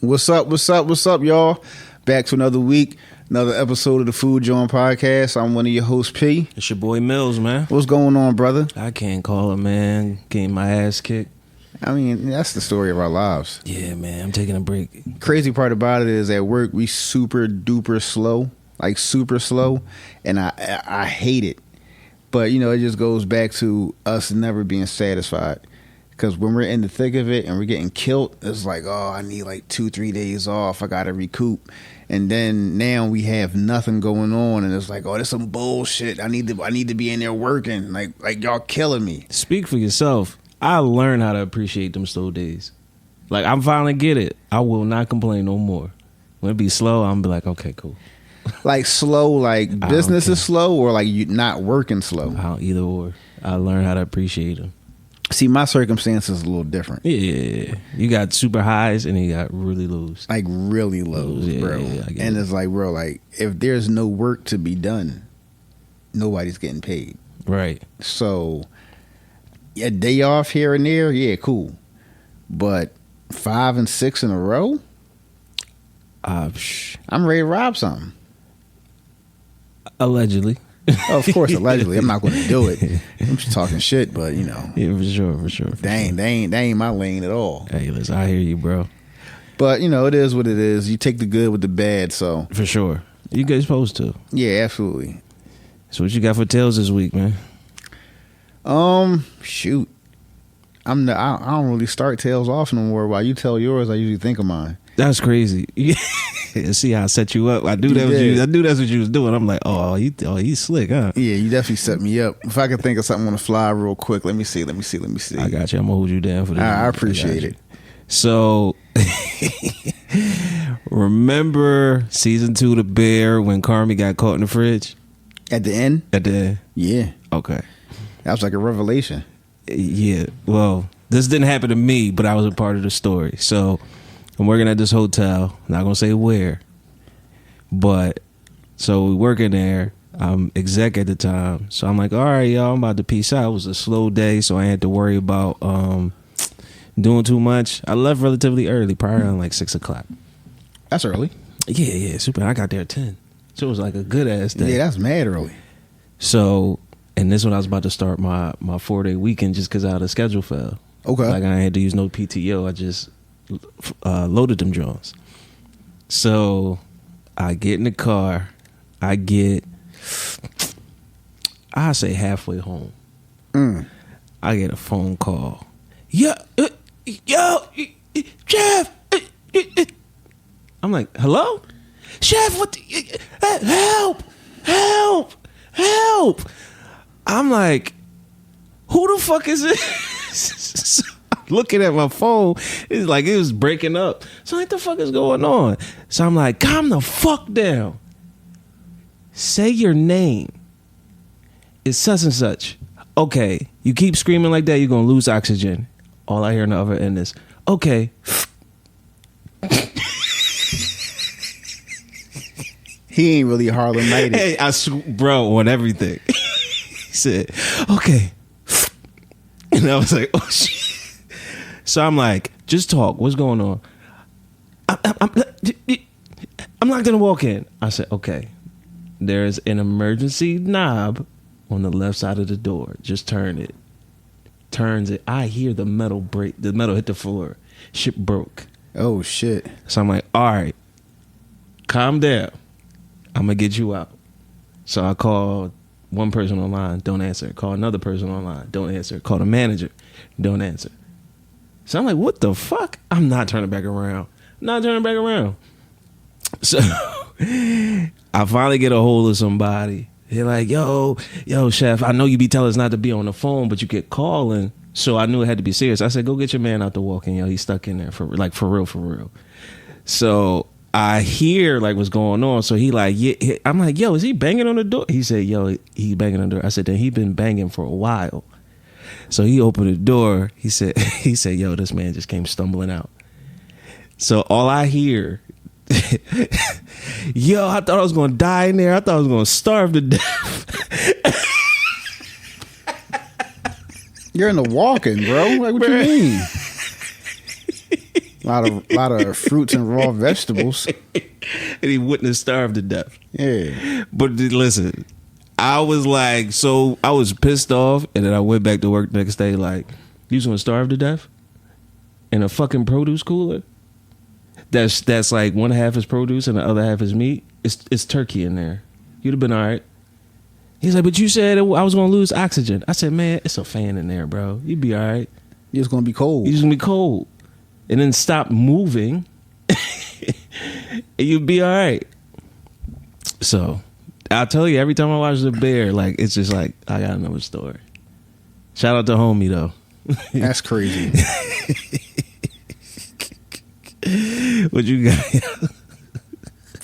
What's up, y'all? Back to another week, another episode of the Thefoodjawnpodcast. I'm one of your hosts, P. It's your boy Mills, man. What's going on, brother? I can't call it, man. Getting my ass kicked. I mean, that's the story of our lives. Yeah, man. I'm taking a break. Crazy part about it is at work, we super duper slow, like super slow, and I hate it. But, you know, it just goes back to us never being satisfied. Because when we're in the thick of it and we're getting killed, it's like, oh, I need like 2-3 days off. I got to recoup. And then now we have nothing going on. And it's like, oh, there's some bullshit. I need to be in there working. Like y'all killing me. Speak for yourself. I learned how to appreciate them slow days. Like, I'm finally get it. I will not complain no more. When it be slow, I'm be like, okay, cool. Like slow, like business is slow, or like you not working slow? Either or. I learned how to appreciate them. See, my circumstances is a little different. Yeah. You got super highs and you got really lows. Like really lows, bro. Yeah, and it's like, bro, like if there's no work to be done, nobody's getting paid. Right. So a day off here and there, yeah, cool. But 5 and 6 in a row, I'm ready to rob something. Allegedly. Oh, of course, allegedly. I'm not going to do it. I'm just talking shit, but you know. Yeah, for sure. They ain't my lane at all. Hey, listen, I hear you, bro. But you know, it is what it is. You take the good with the bad, so for sure. You guys supposed to. Yeah, absolutely. So what you got for tales this week, man? Shoot. I don't really start tales off no more. While you tell yours, I usually think of mine. That's crazy. See how I set you up. I knew that's what you was doing. I'm like, he's slick, huh? Yeah, you definitely set me up. If I could think of something on the fly real quick, let me see. I got you. I'm gonna hold you down for this. I appreciate it. So, remember season 2 The Bear when Carmi got caught in the fridge? At the end? Yeah. Okay. That was like a revelation. Yeah. Well, this didn't happen to me, but I was a part of the story. So, I'm working at this hotel. Not gonna say where, but so we working there. I'm exec at the time, so I'm like, all right, y'all, I'm about to peace out. It was a slow day, so I had to worry about doing too much. I left relatively early, probably around like 6 o'clock. That's early. Yeah, super. I got there at 10, so it was like a good ass day. Yeah, that's mad early. So, and this when I was about to start my 4-day weekend, just because how the schedule fell. Okay, like I had to use no PTO. I just loaded them Johns. So I get in the car. I say halfway home. I get a phone call. Yo, Chef. I'm like, hello, Chef. What? Help! I'm like, who the fuck is this? Looking at my phone, it's like it was breaking up. So like, the fuck is going on? So I'm like, calm the fuck down. Say your name. It's such and such. Okay, you keep screaming like that, you're gonna lose oxygen. All I hear on the other end is, okay. He ain't really Harlem Nighted. Hey, bro, on everything. He said, okay. And I was like, oh shit. So I'm like, just talk. What's going on? I'm not gonna walk in. I said, okay. There's an emergency knob on the left side of the door. Just turn it. Turns it. I hear the metal break. The metal hit the floor. Shit broke. Oh shit. So I'm like, all right, calm down. I'm gonna get you out. So I called one person online, don't answer. Call another person online, don't answer. Call the manager, don't answer. So I'm like, what the fuck? I'm not turning back around. So I finally get a hold of somebody. They're like, yo, Chef, I know you be telling us not to be on the phone, but you get calling. So I knew it had to be serious. I said, go get your man out the walk-in. Yo, he's stuck in there for real. So I hear like what's going on. So he like, yeah. I'm like, yo, is he banging on the door? He said, yo, he's banging on the door. I said, then he been banging for a while. So he opened the door. He said, yo, this man just came stumbling out. So all I hear, yo, I thought I was going to die in there. I thought I was going to starve to death. You're in the walk-in, bro. Like, what you mean? A lot of fruits and raw vegetables. And he wouldn't have starved to death. Yeah. But listen, I was like, so I was pissed off, and then I went back to work the next day like, you was gonna starve to death in a fucking produce cooler? That's like one half is produce and the other half is meat. It's turkey in there. You'd have been all right. He's like, but you said I was gonna lose oxygen. I said, man, it's a fan in there, bro. You'd be all right. You're just gonna be cold. You're just gonna be cold, and then stop moving, and you'd be all right. So I'll tell you, every time I watch The Bear, like it's just like I got another story. Shout out to homie though. That's crazy. What you got?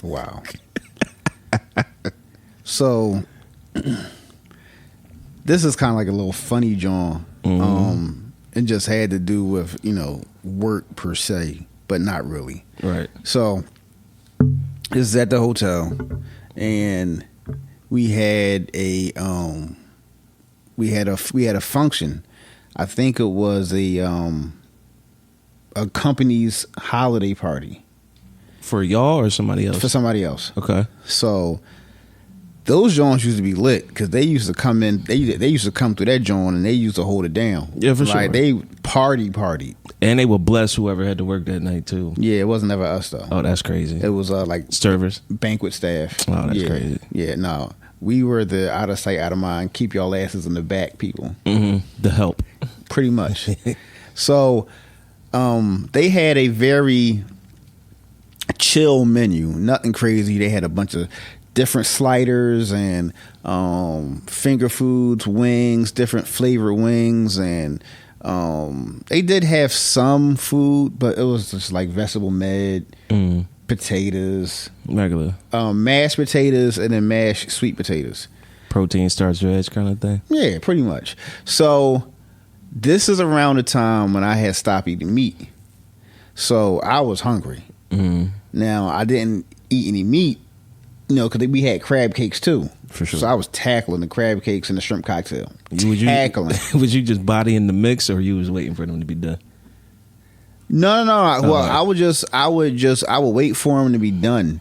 Wow. So this is kind of like a little funny Jawn. It just had to do with, work per se, but not really. Right. So this is at the hotel, and we had a function. I think it was a company's holiday party. For y'all or somebody else? For somebody else. Okay. So those Johns used to be lit because they used to come in. They used to come through that Jawn and they used to hold it down. Yeah, for sure. Like they partied. And they would bless whoever had to work that night too. Yeah, it wasn't ever us though. Oh, that's crazy. It was like servers, banquet staff. Oh, that's crazy. Yeah, no, we were the out of sight, out of mind, keep y'all asses in the back people. Mm-hmm. The help, pretty much. So, they had a very chill menu, nothing crazy. They had a bunch of different sliders and finger foods, wings, different flavor wings, and they did have some food, but it was just like vegetable med, potatoes, regular mashed potatoes, and then mashed sweet potatoes, protein, starch, veg kind of thing. Yeah, pretty much. So this is around the time when I had stopped eating meat, so I was hungry. Now I didn't eat any meat, because we had crab cakes too. For sure. So I was tackling the crab cakes and the shrimp cocktail. Tackling. Was you just bodying the mix, or you was waiting for them to be done? No. Well, I would wait for them to be done,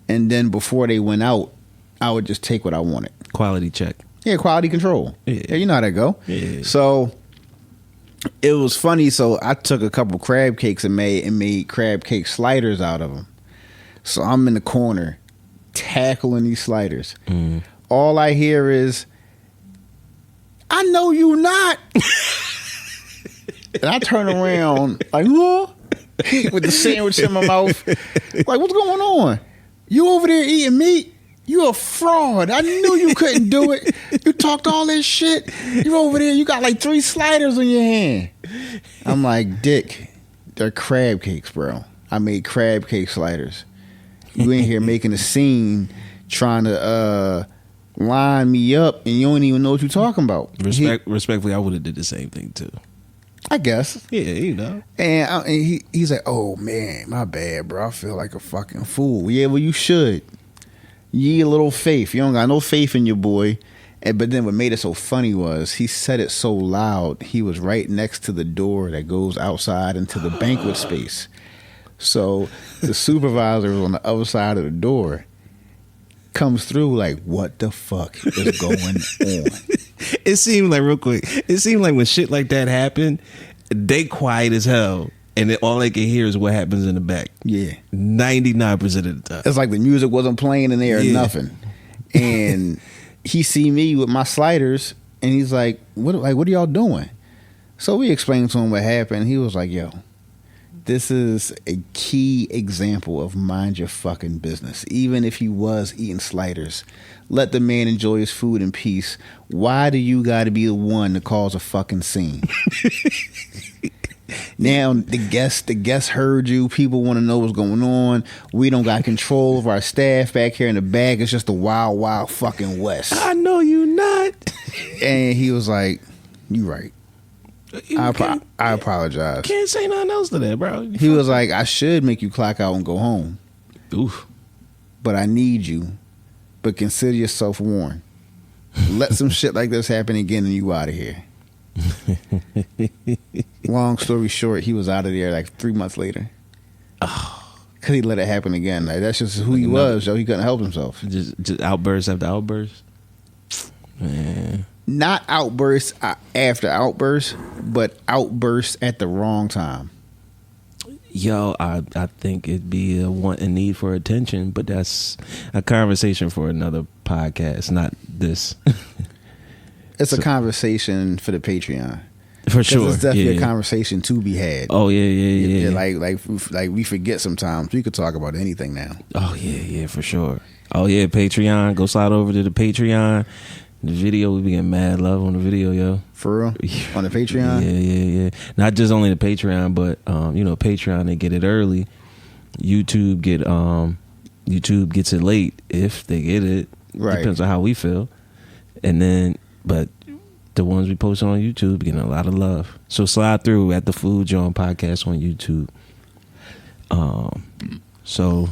and then before they went out, I would just take what I wanted. Quality check. Yeah, quality control. Yeah, you know how that go. Yeah. So it was funny. So I took a couple crab cakes and made crab cake sliders out of them. So I'm in the corner tackling these sliders. All I hear is, "I know you not." And I turn around like, "Huh?" with the sandwich in my mouth. Like, what's going on? You over there eating meat? You a fraud. I knew you couldn't do it. You talked all that shit. You over there, you got like 3 sliders in your hand. I'm like, Dick, they're crab cakes, bro. I made crab cake sliders. You in here making a scene trying to line me up, and you don't even know what you're talking about. Respectfully, I would have did the same thing too. I guess. Yeah, And he's like, "Oh man, my bad, bro. I feel like a fucking fool." Yeah, well, you should. Ye little faith. You don't got no faith in your boy. But then what made it so funny was he said it so loud. He was right next to the door that goes outside into the banquet space. So the supervisor was on the other side of the door. Comes through like, what the fuck is going on? It seemed like, real quick, when shit like that happened, they quiet as hell. And then all they can hear is what happens in the back. Yeah. 99% of the time. It's like the music wasn't playing in there or nothing. And he see me with my sliders, and he's like, what are y'all doing? So we explained to him what happened. He was like, yo, this is a key example of mind your fucking business. Even if he was eating sliders, let the man enjoy his food in peace. Why do you got to be the one to cause a fucking scene? Now the guests heard you. People want to know what's going on. We don't got control of our staff back here in the back. It's just the wild, wild fucking West. I know you not. And he was like, "You right. I apologize. Can't say nothing else to that, bro." He was like, "I should make you clock out and go home. Oof. But I need you. But consider yourself warned. Let some shit like this happen again and you out of here." Long story short, he was out of there like 3 months later. Cause he let it happen again. Like, that's just who he was, so he couldn't help himself. Just outburst after outburst. Man. Not outbursts after outbursts, but outbursts at the wrong time. Yo, I think it'd be a want and need for attention, but that's a conversation for another podcast, not this. It's a conversation for the Patreon. For sure. It's definitely a conversation to be had. Oh, yeah. Like we forget sometimes. We could talk about anything now. Oh, yeah, for sure. Oh, yeah, Patreon. Go slide over to the Patreon. The video, we be getting mad love on the video, yo. For real? On the Patreon? Yeah. Not just only the Patreon, but Patreon, they get it early. YouTube gets it late if they get it. Right. Depends on how we feel. And then, but the ones we post on YouTube getting a lot of love. So slide through at Thefoodjawnpodcast on YouTube. So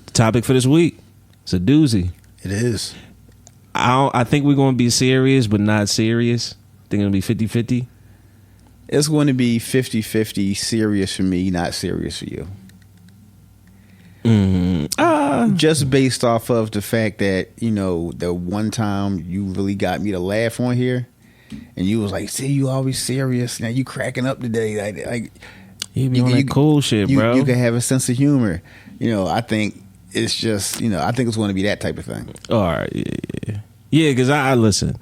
the topic for this week is a doozy. It is. I think we're going to be serious, but not serious. I think it'll be 50-50. It's going to be 50-50 serious for me, not serious for you. Just based off of the fact that, the one time you really got me to laugh on here, and you was like, see, you always serious. Now you cracking up today. Like you be on that cool shit, bro. You can have a sense of humor. I think it's just, I think it's going to be that type of thing. All right, yeah. Yeah, because I listen.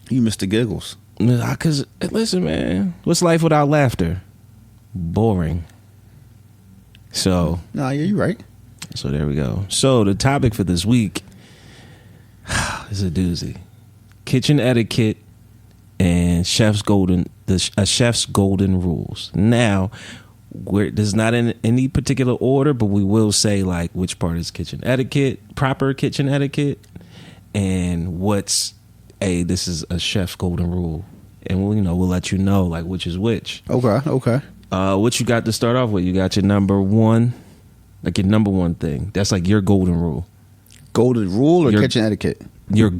You Mr. Giggles. Because, listen, man, what's life without laughter? Boring. So. No, yeah, you're right. So there we go. So the topic for this week is a doozy. Kitchen etiquette and chef's golden rules. Now, there's not in any particular order, but we will say like which part is kitchen etiquette, proper kitchen etiquette, and what's this is a chef's golden rule, and we'll let you know like which is which. Okay. What you got to start off with? You got your number one, like your number one thing. That's like your golden rule. Golden rule or kitchen etiquette? Your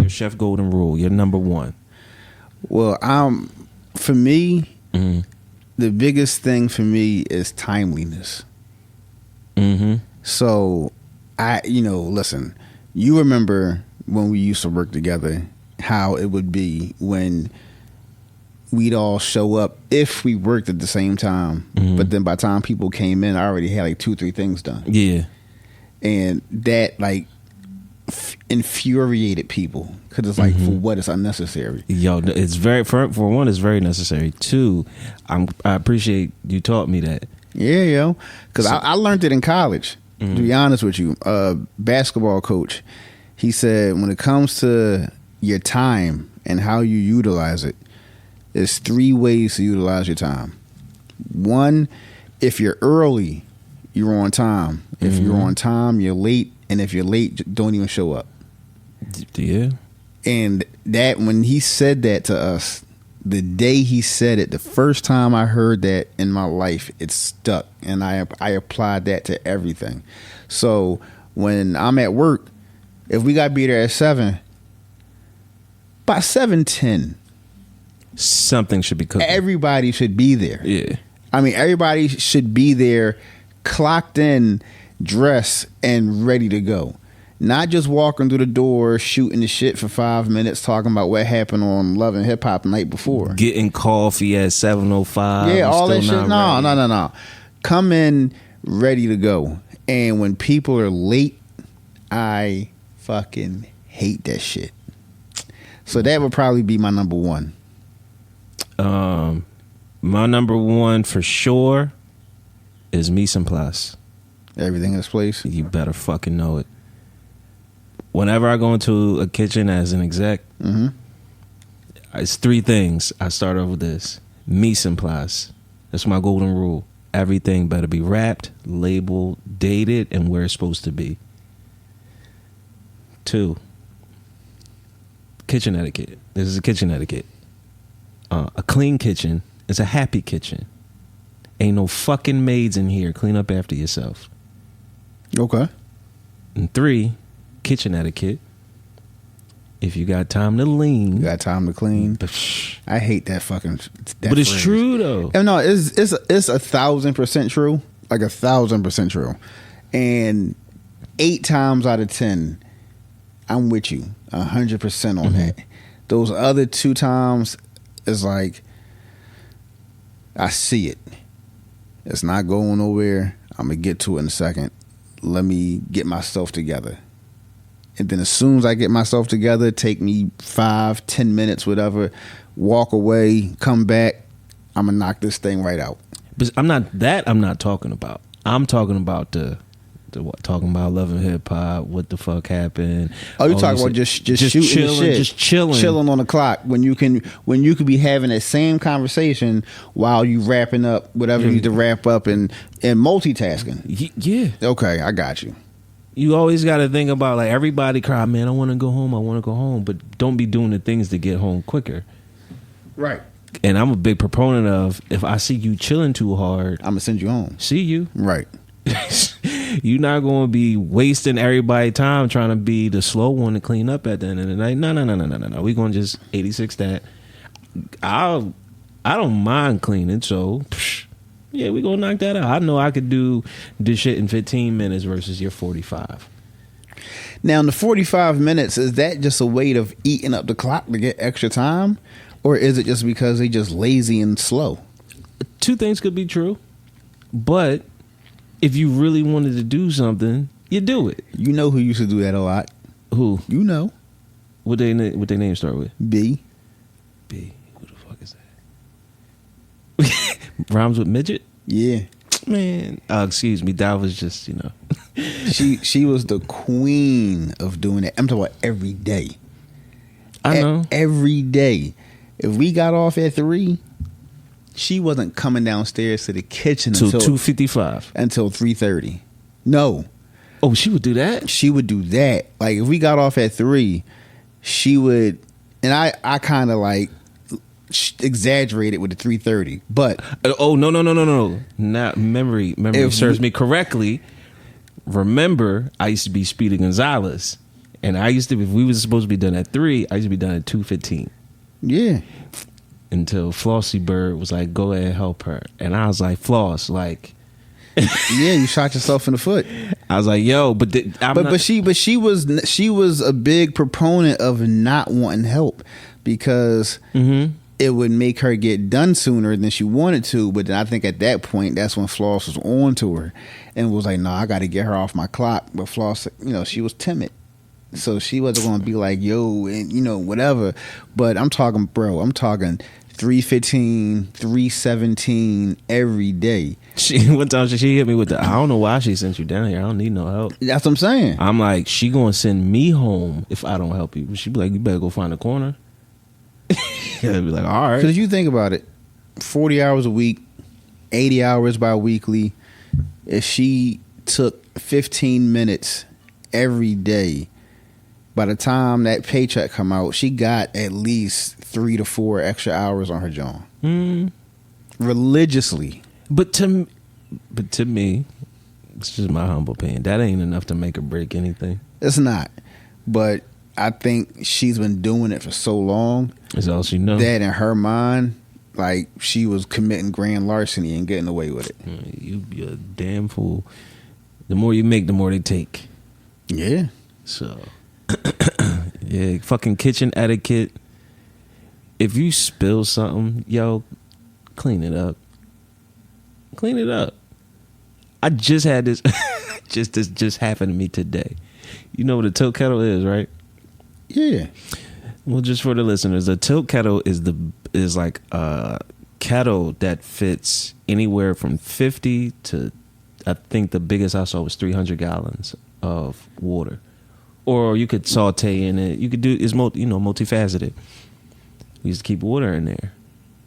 chef golden rule. Your number one. Well, for me, the biggest thing for me is timeliness. So listen. You remember when we used to work together, how it would be when we'd all show up if we worked at the same time. But then by the time people came in, I already had like 2-3 things done. Yeah. And that like infuriated people because it's like, for what? It's unnecessary. Yo, it's very, for one, it's very necessary. Two, I appreciate you taught me that. Yeah, yo. Because I learned it in college. To be honest with you, basketball coach, he said when it comes to your time and how you utilize it, there's 3 ways to utilize your time. 1, if you're early, you're on time. If you're on time, you're late. And if you're late, don't even show up. Yeah. And that, when he said that to us, the day he said it, the first time I heard that in my life, it stuck. And I applied that to everything. So when I'm at work, if we got to be there at 7, by 7:10, something should be cooking. Everybody should be there. Yeah. I mean, everybody should be there, clocked in, dressed, and ready to go. Not just walking through the door, shooting the shit for 5 minutes, talking about what happened on Love and Hip Hop the night before. Getting coffee at 7:05. Yeah, all that shit. No. Come in ready to go. And when people are late, I fucking hate that shit. So that would probably be my number one. My number one for sure is mise en place. Everything in its place. You better fucking know it. Whenever I go into a kitchen as an exec, it's 3 things. I start off with this. Mise en place. That's my golden rule. Everything better be wrapped, labeled, dated, and where it's supposed to be. 2, kitchen etiquette. This is a kitchen etiquette. A clean kitchen is a happy kitchen. Ain't no fucking maids in here. Clean up after yourself. Okay. And 3, kitchen etiquette. If you got time to lean, you got time to clean. I hate that fucking. But it's true though. No, it's 1,000% true. Like 1,000% true. And 8 times out of 10, I'm with you 100% on that. Those other 2 times is like, I see it. It's not going nowhere. I'm going to get to it in a second. Let me get myself together. And then as soon as I get myself together, take me 5-10 minutes, whatever, walk away, come back, I'm going to knock this thing right out. But I'm not talking about. I'm talking about the what, talking about Love and Hip Hop, what the fuck happened. Oh, you talking about just shooting chilling, the shit. just chilling on the clock when you could be having that same conversation while you wrapping up whatever you need to wrap up and multitasking. Yeah. Okay, I got you. You always got to think about, like, everybody cry, man, I want to go home, but don't be doing the things to get home quicker. Right. And I'm a big proponent of, if I see you chilling too hard, I'm gonna send you home. See you. Right. You're not going to be wasting everybody's time trying to be the slow one to clean up at the end of the night. No. We're going to just 86 that. I don't mind cleaning, so yeah, we're going to knock that out. I know I could do this shit in 15 minutes versus your 45. Now, in the 45 minutes, is that just a way of eating up the clock to get extra time? Or is it just because they just lazy and slow? 2 things could be true, but if you really wanted to do something, you do it. You know who used to do that a lot? Who? You know. What their name start with? B. Who the fuck is that? Rhymes with midget? Yeah. Man. Excuse me. That was just, She was the queen of doing that. I'm talking about every day. I know. Every day. If we got off at 3, she wasn't coming downstairs to the kitchen until until 2:55. Until 3:30. No. Oh, she would do that? She would do that. Like, if we got off at 3, she would, and I kind of like exaggerated with the 3:30. But no. Not memory serves me correctly. Remember, I used to be Speedy Gonzalez, and if we was supposed to be done at 3, I used to be done at 2:15. Yeah. Until Flossie Bird was like, go ahead, help her. And I was like, Floss, like, yeah, you shot yourself in the foot. I was like, yo, but she was a big proponent of not wanting help because it would make her get done sooner than she wanted to. But then I think at that point, that's when Floss was on to her and was like, no, I got to get her off my clock. But Floss, she was timid. So she wasn't going to be like, yo, and whatever. But I'm talking 3:15, 3:17 every day. One time she hit me with I don't know why she sent you down here. I don't need no help. That's what I'm saying. I'm like, she going to send me home if I don't help you. She be like, you better go find a corner. I'd be like, all right. Because you think about it, 40 hours a week, 80 hours bi-weekly. If she took 15 minutes every day, by the time that paycheck come out, she got at least 3 to 4 extra hours on her Jawn. Religiously. But to me, it's just my humble opinion. That ain't enough to make or break anything. It's not. But I think she's been doing it for so long. That's all she knows. That in her mind, like, she was committing grand larceny and getting away with it. You're a damn fool. The more you make, the more they take. Yeah. So... yeah, fucking kitchen etiquette. If you spill something, yo, clean it up. Clean it up. I just had this this just happened to me today. You know what a tilt kettle is, right? Yeah. Well, just for the listeners, a tilt kettle is like a kettle that fits anywhere from 50 to, I think the biggest I saw was 300 gallons of water. Or you could saute in it. You could do it's multifaceted. We used to keep water in there.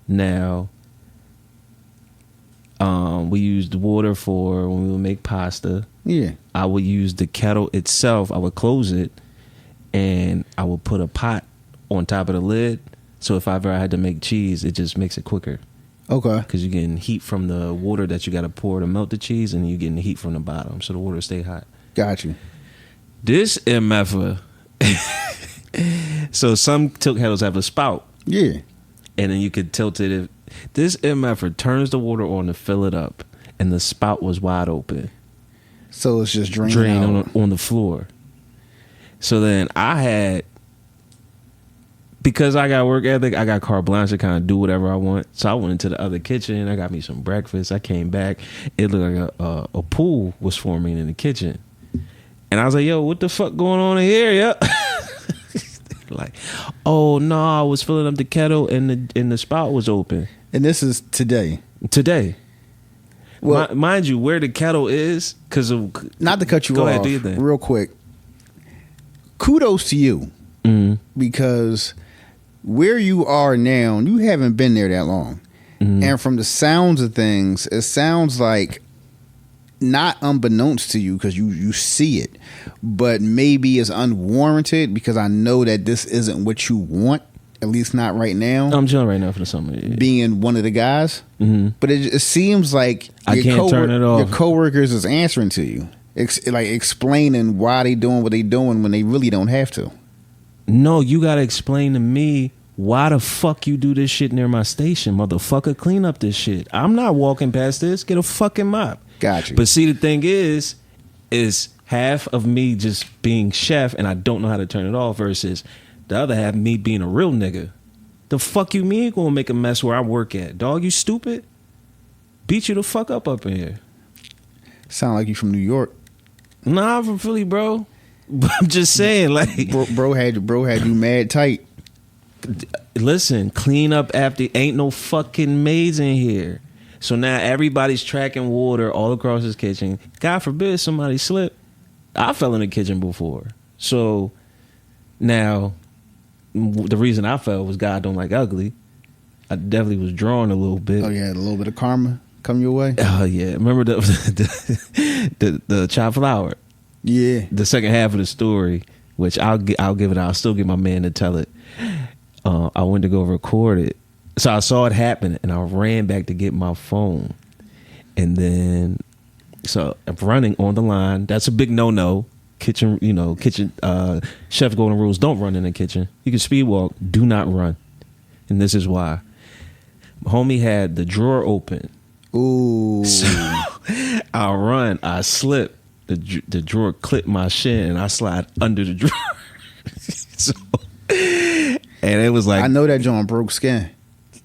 Now, we used water for when we would make pasta. Yeah. I would use the kettle itself. I would close it, and I would put a pot on top of the lid. So if I ever had to make cheese, it just makes it quicker. Okay. Because you're getting heat from the water that you got to pour to melt the cheese, and you're getting the heat from the bottom, so the water stay hot. Got you. This MFer. So some tilt kettles have a spout. Yeah. And then you could tilt it. This MFer turns the water on to fill it up. and the spout was wide open. So it's just draining Drain out. on the floor. So then I had, because I got work ethic, I got carte blanche to kind of do whatever I want. So I went into the other kitchen. I got me some breakfast. I came back. It looked like a pool was forming in the kitchen. And I was like, yo, what the fuck going on in here? Yep. Like, oh no, I was filling up the kettle and the spout was open. And this is today. Well, mind you, where the kettle is, because of, not to cut you go off, ahead, do your thing. Real quick. Kudos to you, because where you are now, you haven't been there that long, and from the sounds of things, it sounds like, not unbeknownst to you because you see it, but maybe it's unwarranted, because I know that this isn't what you want, at least not right now. I'm chilling right now for the summer. Yeah. Being one of the guys, but it seems like I can't turn it off. Your coworkers is answering to you, like explaining why they doing what they doing when they really don't have to. No, you gotta explain to me why the fuck you do this shit near my station, motherfucker. Clean up this shit. I'm not walking past this. Get a fucking mop. Got you. But see, the thing is half of me just being chef and I don't know how to turn it off versus the other half me being a real nigga. The fuck you mean gonna make a mess where I work at? Dog, you stupid? Beat you the fuck up in here. Sound like you from New York. Nah, I'm from Philly, bro. But I'm just saying, like, bro had you mad tight. Listen, clean up after. Ain't no fucking maids in here. So now everybody's tracking water all across his kitchen. God forbid somebody slip. I fell in the kitchen before. So now the reason I fell was God don't like ugly. I definitely was drawn a little bit. Oh yeah, a little bit of karma come your way. Oh yeah, remember the chopped flour? Yeah, the second half of the story, which I'll give it. I'll still get my man to tell it. I went to go record it. So I saw it happen and I ran back to get my phone. And then, so I'm running on the line. That's a big no-no. Kitchen, chef golden rules. Don't run in the kitchen. You can speed walk. Do not run. And this is why. My homie had the drawer open. Ooh. So I run. I slip. The drawer clipped my shin and I slide under the drawer. So, and it was like, I know that Jawn broke skin.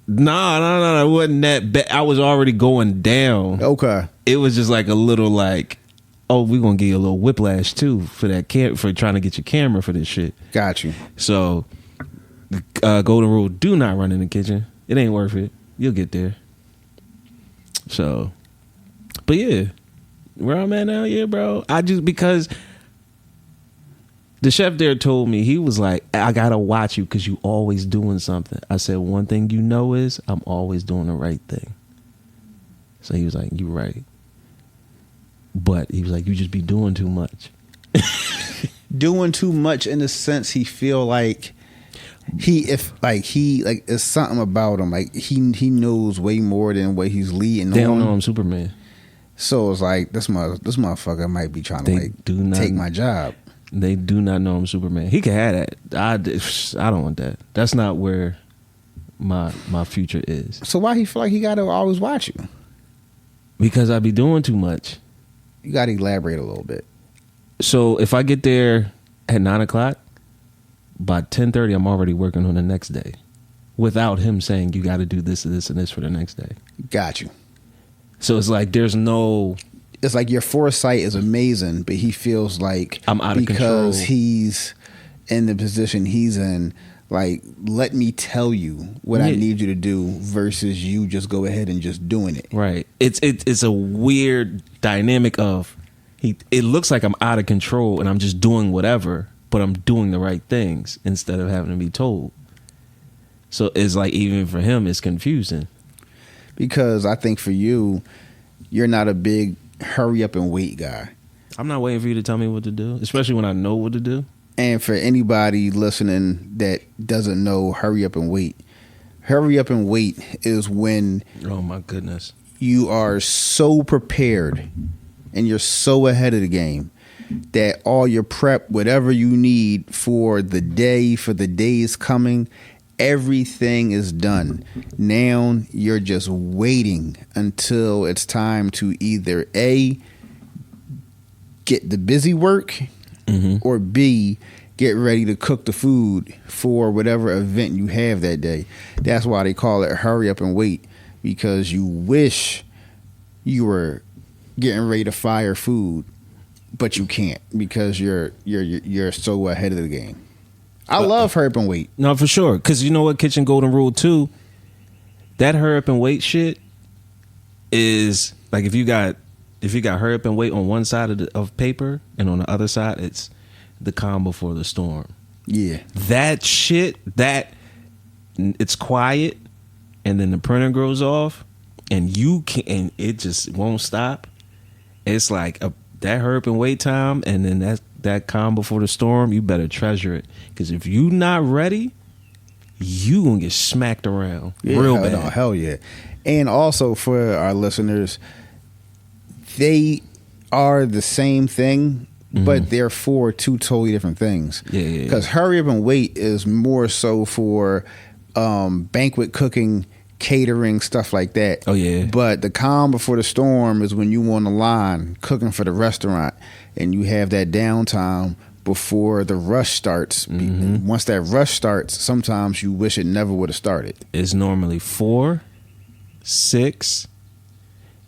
No, it wasn't that bad. I was already going down. Okay. It was just like a little like, oh, we're gonna give you a little whiplash too for that for trying to get your camera for this shit. Got you. So, golden rule: do not run in the kitchen. It ain't worth it. You'll get there. So, but yeah, where I'm at now, yeah, bro. Because the chef there told me, he was like, I gotta watch you because you always doing something. I said, one thing you know is I'm always doing the right thing. So he was like, you right. But he was like, you just be doing too much. Doing too much in the sense he feel like it's something about him. Like he knows way more than what he's leading on. They don't know I'm Superman. So it's like this motherfucker might be trying to take my job. They do not know I'm Superman. He can have that. I don't want that. That's not where my future is. So why he feel like he got to always watch you? Because I be doing too much. You got to elaborate a little bit. So if I get there at 9:00, by 10:30, I'm already working on the next day, without him saying you got to do this and this and this for the next day. Got you. So it's like there's no. It's like your foresight is amazing, but he feels like I'm out of control because he's in the position he's in. Like, let me tell you what I need you to do versus you just go ahead and just doing it. Right. It's a weird dynamic of it looks like I'm out of control and I'm just doing whatever, but I'm doing the right things instead of having to be told. So it's like even for him, it's confusing. Because I think for you, you're not a big hurry up and wait guy. I'm not waiting for you to tell me what to do, especially when I know what to do. And for anybody listening that doesn't know hurry up and wait is when, oh my goodness, you are so prepared and you're so ahead of the game that all your prep, whatever you need for the day, for the days coming, Everything is done. Now you're just waiting until it's time to either A, get the busy work, or B, get ready to cook the food for whatever event you have that day. That's why they call it hurry up and wait, because you wish you were getting ready to fire food, but you can't because you're so ahead of the game. I love hurry up and wait. No, for sure. Because you know what, Kitchen Golden Rule too, that hurry up and wait shit is like if you got hurry up and wait on one side of paper and on the other side it's the calm before the storm. Yeah. That shit, that it's quiet and then the printer goes off and and it just won't stop. It's like that hurry up and wait time, and then that calm before the storm, you better treasure it. Because if you not ready, you gonna get smacked around real bad. No, hell yeah. And also for our listeners, they are the same thing, but they're for two totally different things. Yeah. Because hurry up and wait is more so for banquet cooking, catering, stuff like that. Oh yeah. But the calm before the storm is when you on the line cooking for the restaurant and you have that downtime before the rush starts. Once that rush starts, sometimes you wish it never would have started. It's normally 4, 6,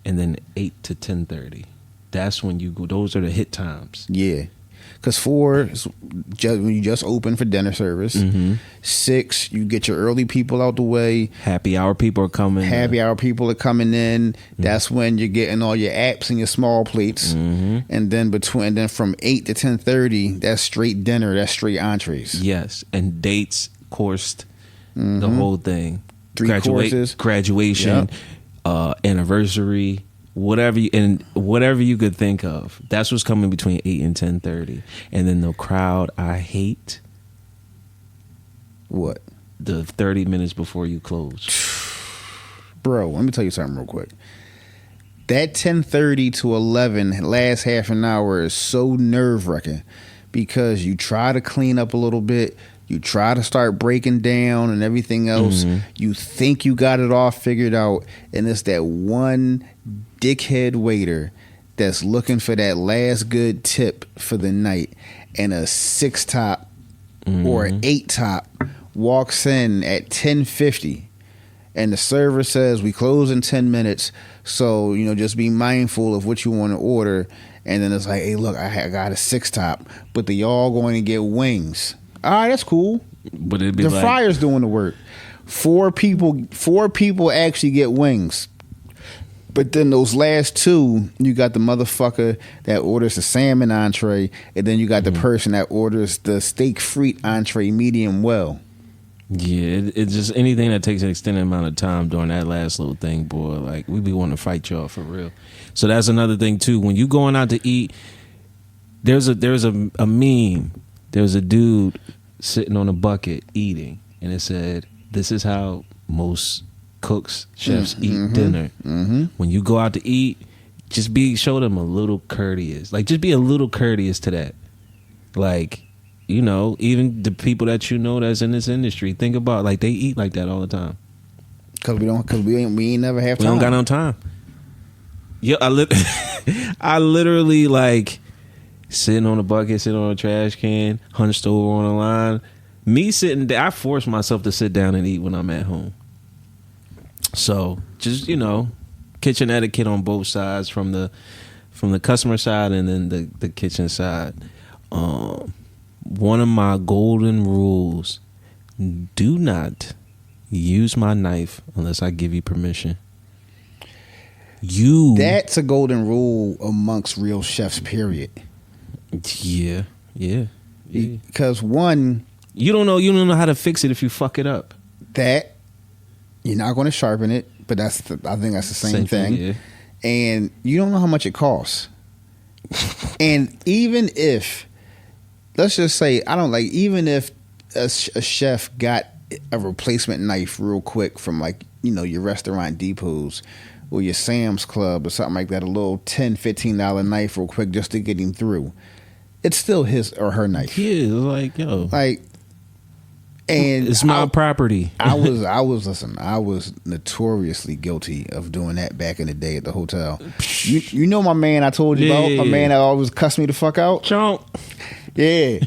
and then 8 to 10:30. That's when you go. Those are the hit times. Yeah. Because 4 is just when you just open for dinner service. 6, you get your early people out the way. Happy hour people are coming. Happy hour people are coming in. That's when you're getting all your apps and your small plates. And then from 8 to 10:30, that's straight dinner. That's straight entrees. Yes, and dates, coursed, the whole thing. 3 courses, graduation, anniversary. Whatever you could think of, that's what's coming between 8 and 10:30, and then the crowd I hate. What? The 30 minutes before you close, bro. Let me tell you something real quick. That 10:30 to 11 last half an hour is so nerve-wracking because you try to clean up a little bit. You try to start breaking down and everything else. You think you got it all figured out, and it's that one dickhead waiter that's looking for that last good tip for the night, and a 6 top or an 8 top walks in at 10:50, and the server says we close in 10 minutes, so just be mindful of what you want to order. And then it's like, hey, look, I got a 6 top, but they all going to get wings. All right, that's cool. But it'd be the fryer's doing the work. 4 people actually get wings. But then those last 2, you got the motherfucker that orders the salmon entree, and then you got the person that orders the steak frite entree medium well. Yeah, it's just anything that takes an extended amount of time during that last little thing, boy. Like, we be wanting to fight y'all for real. So that's another thing too. When you going out to eat, there's a meme. There's a dude sitting on a bucket eating, and it said, "This is how most cooks, chefs eat dinner." When you go out to eat, just show them a little courteous. Like, just be a little courteous to that. Like, even the people that that's in this industry, think about, like, they eat like that all the time. Cause we ain't never have time. We don't got no time. Yeah, I literally like sitting on a bucket, sitting on a trash can, hunched over on a line. Me sitting there, I force myself to sit down and eat when I'm at home. So just kitchen etiquette on both sides, from the customer side and then the kitchen side. One of my golden rules: do not use my knife unless I give you permission. That's a golden rule amongst real chefs, period. Yeah. Because one, you don't know how to fix it if you fuck it up. That you're not going to sharpen it, but I think that's the same thing. Yeah. And you don't know how much it costs. And even if, let's just say, even if a chef got a replacement knife real quick from your restaurant depots or your Sam's Club or something like that, a little $10, $15 knife real quick just to get him through, it's still his or her knife. Yeah, like, yo. Like, And it's my property. I was notoriously guilty of doing that back in the day at the hotel. You know my man I told you about? My man that always cussed me the fuck out? Chomp. Yeah.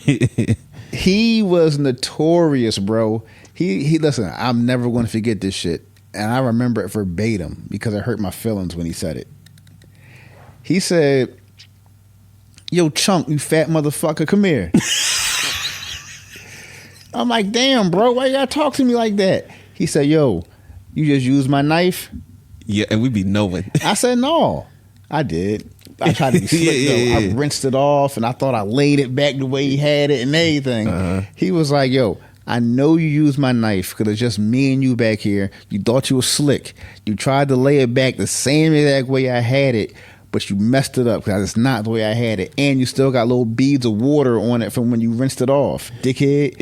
He was notorious, bro. He listen, I'm never going to forget this shit. And I remember it verbatim because it hurt my feelings when he said it. He said, "Yo, Chunk, you fat motherfucker, come here." I'm like, damn, bro, why you gotta talk to me like that? He said, "Yo, you just used my knife?" Yeah, and we be knowing. I said, "No, I did. I tried to be slick, though. I rinsed it off, and I thought I laid it back the way he had it and everything." He was like, "Yo, I know you used my knife because it's just me and you back here. You thought you were slick. You tried to lay it back the same exact way I had it, but you messed it up because it's not the way I had it. And you still got little beads of water on it from when you rinsed it off, dickhead."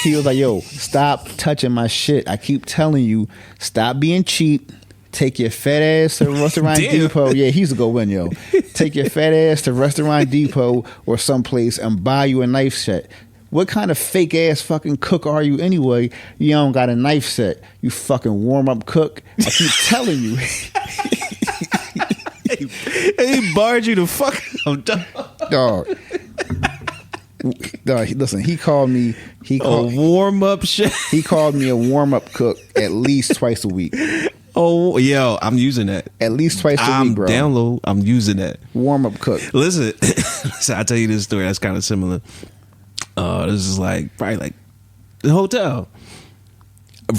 He was like, "Yo, stop touching my shit. I keep telling you, stop being cheap. Take your fat ass to Restaurant Depot." Yeah, he used to go in, yo. "Take your fat ass to Restaurant Depot or someplace and buy you a knife set. What kind of fake ass fucking cook are you anyway? You don't got a knife set. You fucking warm up cook. I keep telling you." He barred you the fuck out, dog. Listen, he called me. A warm up shit. He called me a warm up cook at least twice a week. Oh, yo, I'm using that. At least twice a week, bro. Download. I'm using that. Warm up cook. Listen, I'll tell you this story that's kind of similar. This is probably like the hotel.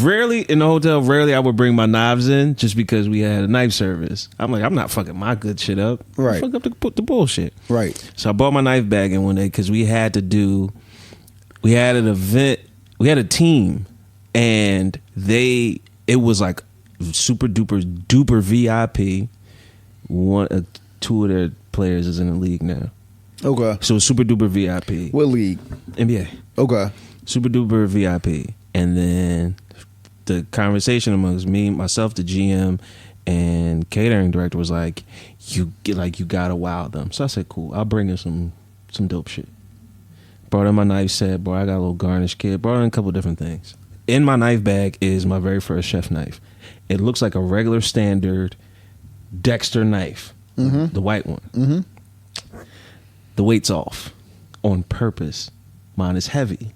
Rarely in the hotel, I would bring my knives in just because we had a knife service. I'm like, I'm not fucking my good shit up. Right. Fuck up the bullshit. Right. So I bought my knife bag in one day because we had an event. We had a team, and it was like super duper VIP. Two of their players is in the league now. Okay. So super duper VIP. What league? NBA. Okay. Super duper VIP. And then the conversation amongst me, myself, the GM, and catering director was like, you gotta wow them. So I said, cool, I'll bring in some dope shit. Brought in my knife set, I got a little garnish kit, brought in a couple different things. In my knife bag is my very first chef knife. It looks like a regular standard Dexter knife, the white one. Mm-hmm. The weight's off on purpose. Mine is heavy.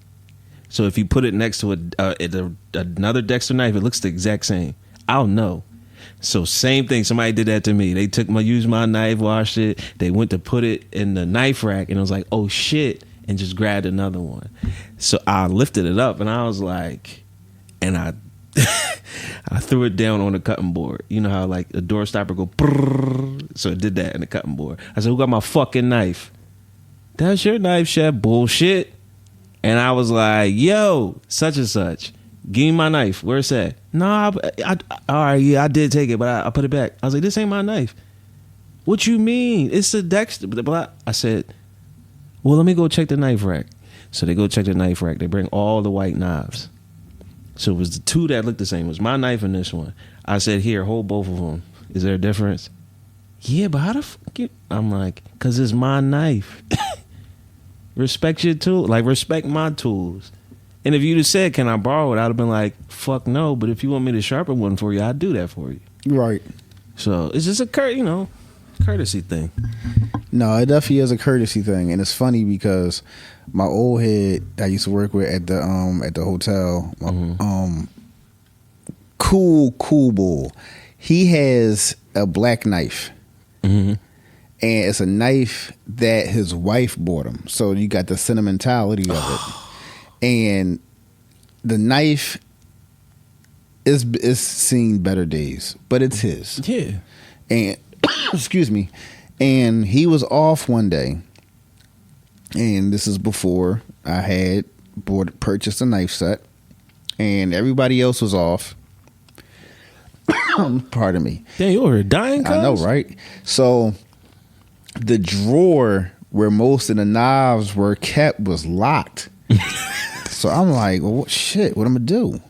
So if you put it next to another Dexter knife, it looks the exact same. I'll know. So same thing. Somebody did that to me. They used my knife, washed it. They went to put it in the knife rack, and it was like, oh shit, and just grabbed another one. So I lifted it up, and I was like, and I threw it down on the cutting board. You know how like a door stopper go brrr, so it did that in the cutting board. I said, who got my fucking knife? That's your knife, chef. Bullshit. And I was like, yo, such and such, give me my knife. Where's that? No, all right, yeah, I did take it, but I put it back. I was like, this ain't my knife. What you mean? It's a Dexter. I said, well, let me go check the knife rack. So they go check the knife rack. They bring all the white knives. So it was the two that looked the same. It was my knife and this one. I said, here, hold both of them. Is there a difference? Yeah, but how the fuck you? I'm like, because it's my knife. Respect your tool. Like, respect my tools. And if you'd have said, can I borrow it? I'd have been like, fuck no. But if you want me to sharpen one for you, I'd do that for you. Right. So it's just a courtesy thing. No, it definitely is a courtesy thing. And it's funny because my old head I used to work with at the hotel, cool bull. He has a black knife. Mm-hmm. And it's a knife that his wife bought him. So you got the sentimentality of it. And the knife is seen better days, but it's his. Yeah. And excuse me. And he was off one day. And this is before I had purchased a knife set. And everybody else was off. Pardon me. Damn, you were dying, cuz? I know, right? So the drawer where most of the knives were kept was locked. So I'm like, well, shit, what am I gonna do?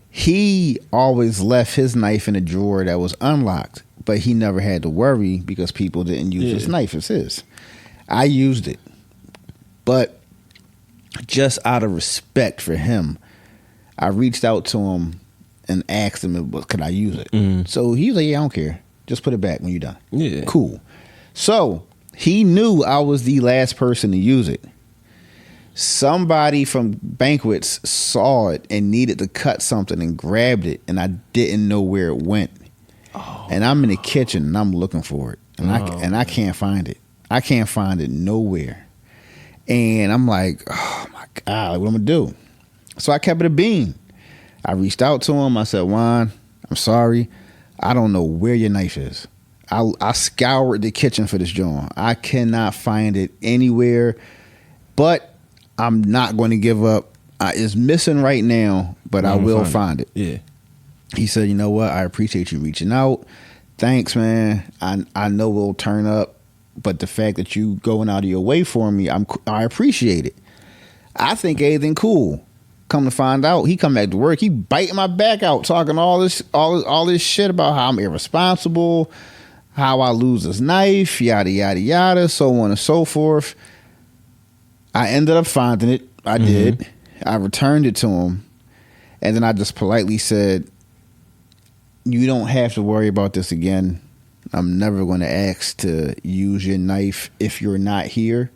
He always left his knife in a drawer that was unlocked, but he never had to worry because people didn't use his knife as his. I used it, but just out of respect for him, I reached out to him and asked him, could I use it? So he was like, yeah, I don't care. Just put it back when you're done. Yeah. Cool. So he knew I was the last person to use it. Somebody from Banquets saw it and needed to cut something and grabbed it, and I didn't know where it went. And I'm in the kitchen and I'm looking for it, and I can't find it. I can't find it nowhere. And I'm like, oh my God, what am I gonna do? So I kept it a bean. I reached out to him. I said, Juan, I'm sorry. I don't know where your knife is. I scoured the kitchen for this Jawn. I cannot find it anywhere, but I'm not going to give up. It's missing right now, but I will find it. Yeah. He said, you know what? I appreciate you reaching out. Thanks, man. I know it'll turn up, but the fact that you going out of your way for me, I appreciate it. I think everything cool. Come to find out, he come back to work. He biting my back out, talking all this shit about how I'm irresponsible, how I lose this knife, yada yada yada, so on and so forth. I ended up finding it. I did. I returned it to him, and then I just politely said, "You don't have to worry about this again. I'm never going to ask to use your knife if you're not here.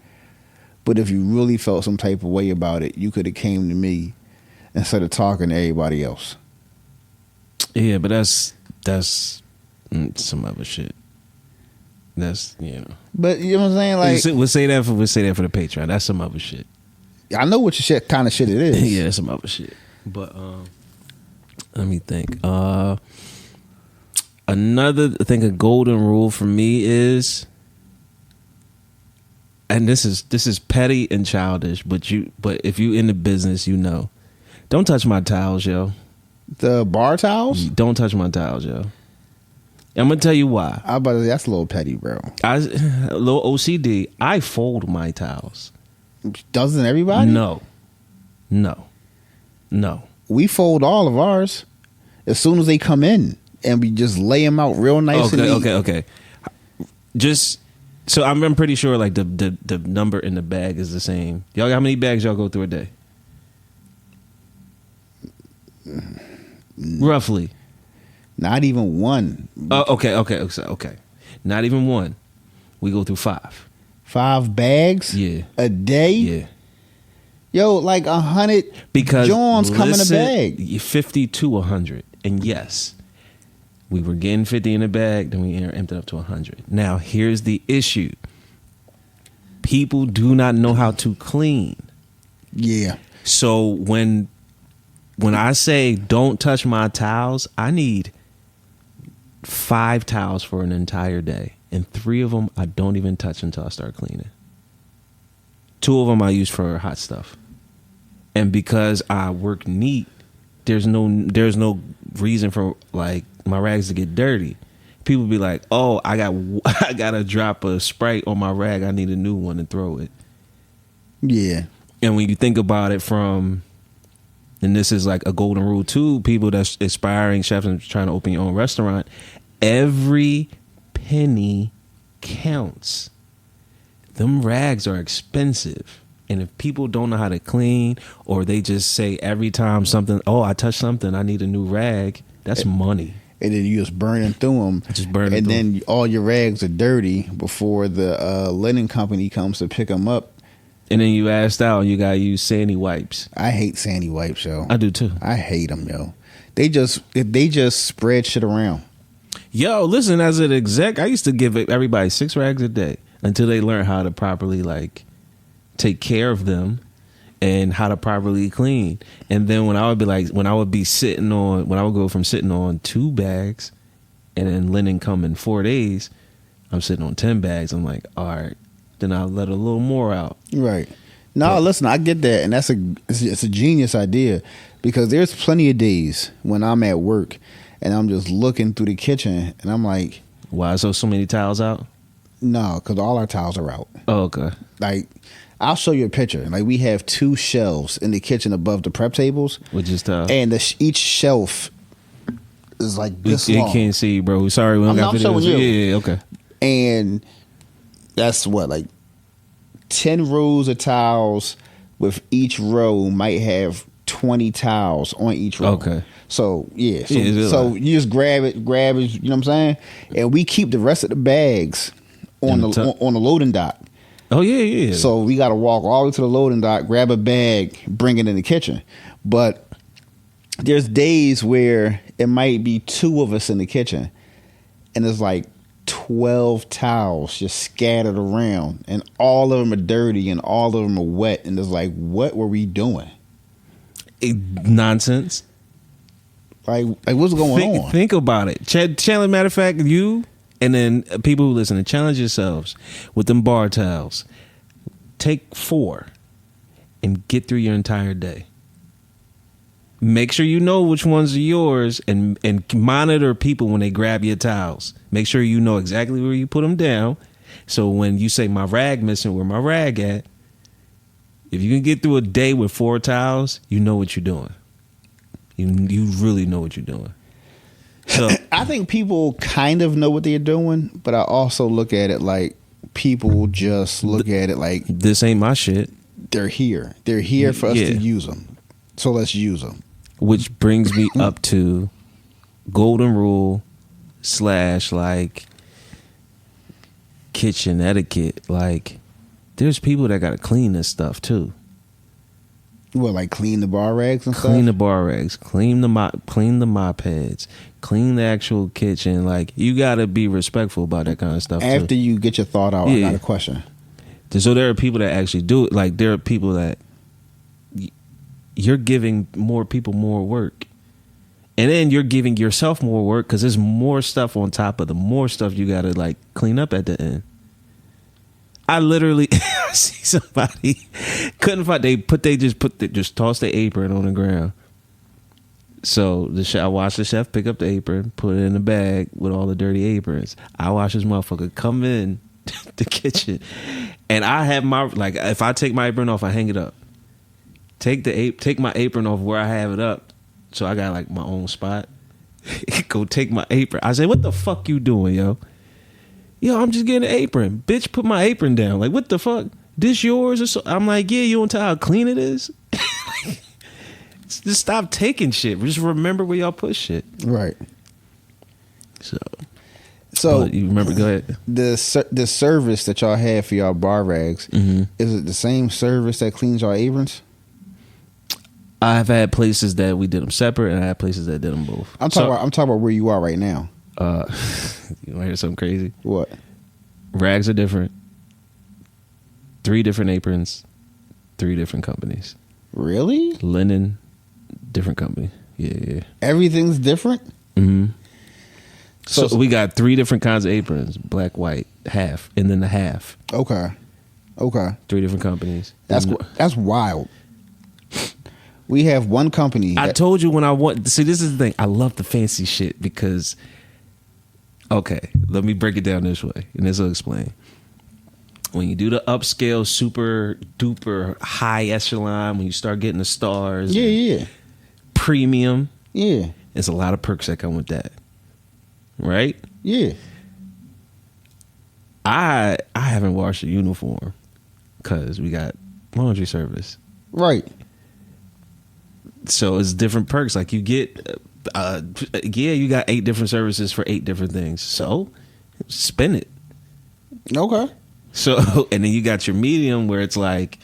But if you really felt some type of way about it, you could have came to me instead of talking to everybody else." Yeah, but that's some other shit. That's, you know. But you know what I'm saying? Like, we'll say that for the Patreon. That's some other shit. I know what kind of shit it is. Yeah, that's some other shit. But let me think. Another, I think, a golden rule for me is, and this is petty and childish, but if you in the business, you know, don't touch my towels, yo. The bar towels? Don't touch my towels, yo. I'm gonna tell you why. That's a little petty, bro. A little OCD. I fold my towels. Doesn't everybody? No. We fold all of ours as soon as they come in, and we just lay them out real nice. Okay. Just so I'm pretty sure like the number in the bag is the same. Y'all, how many bags y'all go through a day? Roughly. Not even one. Okay. Not even one. We go through 5. 5 bags? Yeah. A day? Yeah. Yo, like 100 because Jawns come in a bag. 50 to 100. And yes, we were getting 50 in a bag, then we emptied up to 100. Now, here's the issue. People do not know how to clean. Yeah. So when I say don't touch my towels, I need 5 towels for an entire day, and 3 of them I don't even touch until I start cleaning. 2 of them I use for hot stuff, and because I work neat, there's no reason for like my rags to get dirty. People be like, "Oh, I got a drop of Sprite on my rag. I need a new one and throw it." Yeah, and when you think about it from, and this is like a golden rule too, people that's aspiring chefs and trying to open your own restaurant, every penny counts. Them rags are expensive. And if people don't know how to clean, or they just say every time I touched something, I need a new rag, that's money. And then you just burning through them. And then all your rags are dirty before the linen company comes to pick them up. And then you asked out and you got to use sandy wipes. I hate sandy wipes, yo. I do too. I hate them, yo. They just spread shit around. Yo, listen, as an exec, I used to give everybody 6 rags a day until they learn how to properly like take care of them and how to properly clean. And then when I would go from sitting on 2 bags and then linen come in 4 days, I'm sitting on 10 bags. I'm like, all right, then I'll let a little more out. Right. No, listen, I get that, and it's a genius idea, because there's plenty of days when I'm at work and I'm just looking through the kitchen and I'm like, why is there so many towels out? No, because all our towels are out. Oh, okay. Like, I'll show you a picture. Like, we have 2 shelves in the kitchen above the prep tables, which is tough. And each shelf is like this long. You can't see, bro. Sorry, we don't got videos. Yeah, okay. And that's what, like 10 rows of towels, with each row might have 20 towels on each roll. Okay. So yeah, so, Yeah, so you just grab it, you know what I'm saying? And we keep the rest of the bags on on the loading dock. Oh yeah. So we got to walk all the way to the loading dock, grab a bag, bring it in the kitchen. But there's days where it might be 2 of us in the kitchen, and it's like 12 towels just scattered around, and all of them are dirty and all of them are wet, and it's like, what were we doing? Nonsense. Like what's going on? Think about it. Challenge, matter of fact, you and then people who listen, to challenge yourselves with them bar towels. Take 4 and get through your entire day. Make sure you know which ones are yours, and monitor people when they grab your towels. Make sure you know exactly where you put them down. So when you say my rag missing, where my rag at? If you can get through a day with 4 towels, you know what you're doing. You really know what you're doing. So I think people kind of know what they're doing, but I also look at it like people just look at it like this ain't my shit. They're here. They're here for us to use them. So let's use them. Which brings me up to golden rule / like kitchen etiquette. Like, there's people that gotta clean this stuff too. What, like clean the bar rags and stuff? Clean the bar rags, clean the mop heads, clean the actual kitchen. Like, you gotta be respectful about that kind of stuff. After too. you get your thought out, I got a question. So there are people that actually do it. Like, there are people that you're giving more people more work, and then you're giving yourself more work because there's more stuff on top of the more stuff you gotta like clean up at the end. I literally see somebody couldn't find. They just tossed the apron on the ground. So I watched the chef pick up the apron, put it in the bag with all the dirty aprons. I watched this motherfucker come in the kitchen, and I have my, like, if I take my apron off, I hang it up. Take my apron off where I have it up, so I got like my own spot. Go take my apron. I say, "What the fuck you doing, yo?" Yo, I'm just getting an apron. Bitch, put my apron down. Like, what the fuck? This yours or so? I'm like, yeah, you don't tell how clean it is? Just stop taking shit. Just remember where y'all put shit. Right. So you remember, go ahead. The service that y'all have for y'all bar rags, is it the same service that cleans y'all aprons? I've had places that we did them separate, and I had places that did them both. I'm talking about where you are right now. You want to hear something crazy? What? Rags are different. 3 different aprons, 3 different companies. Really? Linen, different company. Yeah. Everything's different? Mm-hmm. So we got 3 different kinds of aprons: black, white, half, and then the half. Okay. 3 different companies. That's wild. We have one company. I told you when I want. See, this is the thing. I love the fancy shit because. Okay, let me break it down this way, and this will explain. When you do the upscale, super duper high echelon, when you start getting the stars, premium, there's a lot of perks that come with that, right? Yeah. I haven't washed a uniform because we got laundry service, right? So it's different perks. Like, you get. You got 8 different services for 8 different things. So spend it. Okay. So, and then you got your medium where it's like,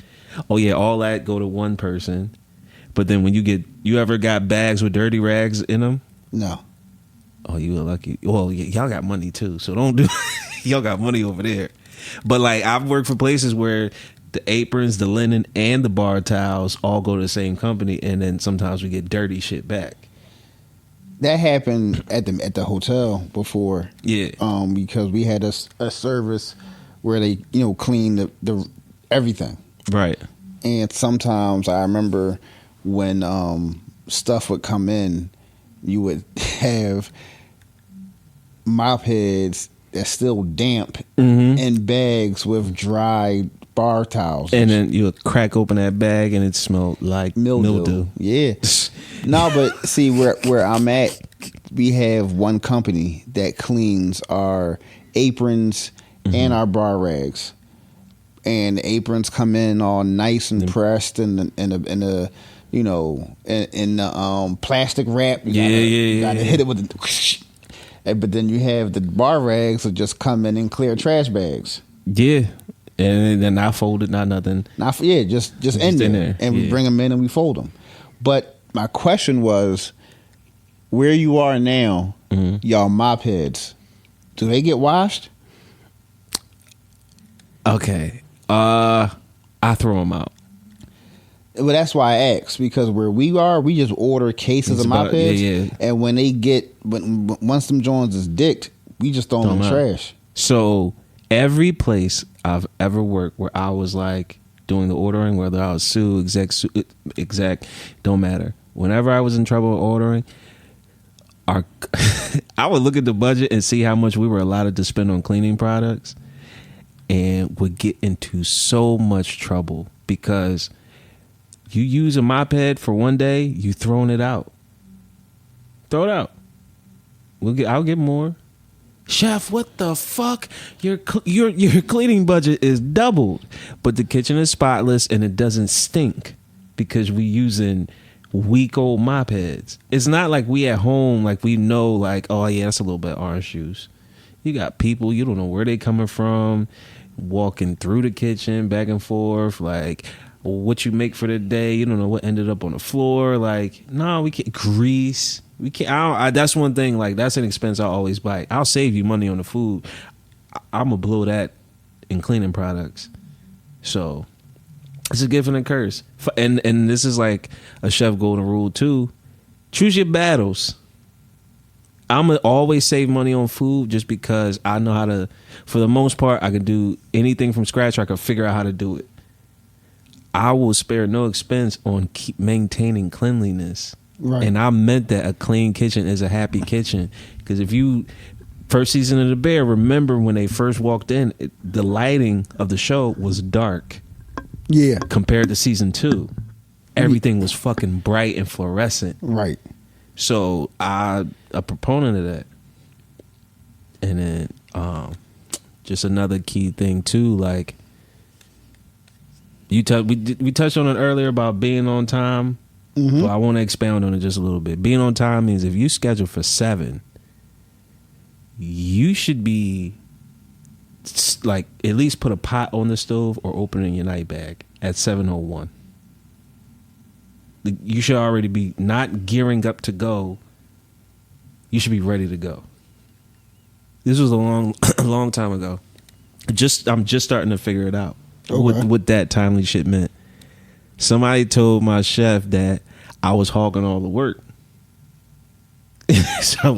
oh yeah, all that go to one person. But then when you ever got bags with dirty rags in them? No. Oh, you were lucky. Well, y'all got money too, so don't do. Y'all got money over there. But like, I've worked for places where the aprons, the linen, and the bar towels all go to the same company, and then sometimes we get dirty shit back. That happened at the hotel before. Yeah. Because we had a service where they, clean the everything. Right. And sometimes I remember when stuff would come in, you would have mop heads that's still damp in bags with dry bar towels. And then you would crack open that bag and it smelled like mildew. Yeah. No, but see, where I'm at, we have one company that cleans our aprons and our bar rags. And the aprons come in all nice and pressed in a in the plastic wrap. You gotta hit it with the. But then you have the bar rags that just come in clear trash bags. Yeah, and then not folded, not nothing. Just in there. And we bring them in and we fold them. But my question was, where you are now, y'all mop heads, do they get washed? Okay, I throw them out. Well, that's why I asked, because where we are, we just order cases of mop heads, and when they once them Johns is dicked, we just throw them in the trash. So every place I've ever worked where I was like doing the ordering, whether I was sous, exec, don't matter. Whenever I was in trouble ordering, I would look at the budget and see how much we were allowed to spend on cleaning products, and would get into so much trouble because you use a mop head for one day, you throwing it out. Throw it out. I'll get more. Chef, what the fuck? Your cleaning budget is doubled, but the kitchen is spotless and it doesn't stink because we using weak old mop heads. It's not like we at home, like we know, like, oh yeah, that's a little bit of orange juice. You got people, you don't know where they coming from, walking through the kitchen back and forth, like what you make for the day, you don't know what ended up on the floor. Like, no, we can't. Grease, we can't. That's one thing, like that's an expense I always buy. I'll save you money on the food. I'm gonna blow that in cleaning products. So it's a gift and a curse. And this is like a chef golden rule too. Choose your battles. I'm gonna always save money on food just because I know how to, for the most part, I can do anything from scratch, or I can figure out how to do it. I will spare no expense on keep maintaining cleanliness. Right. And I meant that a clean kitchen is a happy kitchen. Because if you, first season of The Bear, remember when they first walked in, the lighting of the show was dark. Yeah. Compared to season 2. Everything was fucking bright and fluorescent. Right. So I'm a proponent of that. And then just another key thing too, like, we touched on it earlier about being on time, but I want to expound on it just a little bit. Being on time means if you schedule for 7, you should be like at least put a pot on the stove or open it in your night bag at 7:01. You should already be not gearing up to go. You should be ready to go. This was a long time ago. I'm just starting to figure it out. Okay. What that timely shit meant. Somebody told my chef that I was hogging all the work. So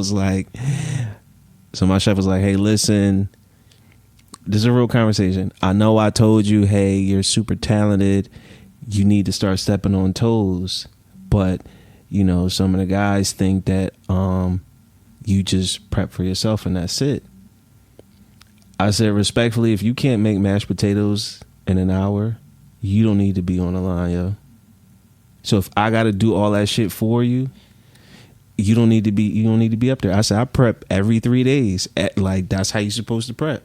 my chef was like, hey, listen, this is a real conversation. I know I told you, hey, you're super talented. You need to start stepping on toes. But, some of the guys think that you just prep for yourself and that's it. I said, respectfully, if you can't make mashed potatoes in an hour, you don't need to be on the line, yo. So if I got to do all that shit for you, you don't need to be up there. I said, I prep every 3 days. Like, that's how you're supposed to prep.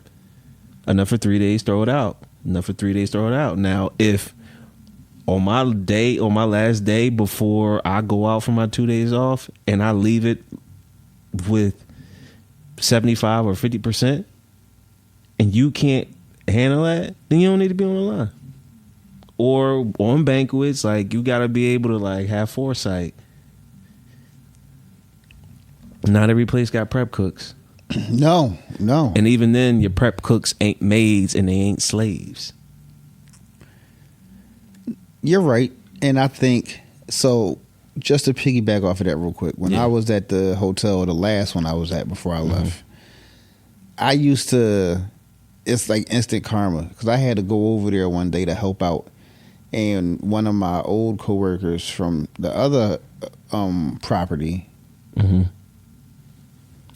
Enough for 3 days, throw it out. Enough for 3 days, throw it out. Now, if on my last day before I go out for my 2 days off and I leave it with 75 or 50%, and you can't handle that, then you don't need to be on the line. Or on banquets, like, you got to be able to, like, have foresight. Not every place got prep cooks. No. And even then, your prep cooks ain't maids and they ain't slaves. You're right. And I think, so just to piggyback off of that real quick, when I was at the hotel, the last one I was at before I left, I used to, it's like instant karma, because I had to go over there one day to help out. And one of my old coworkers from the other property,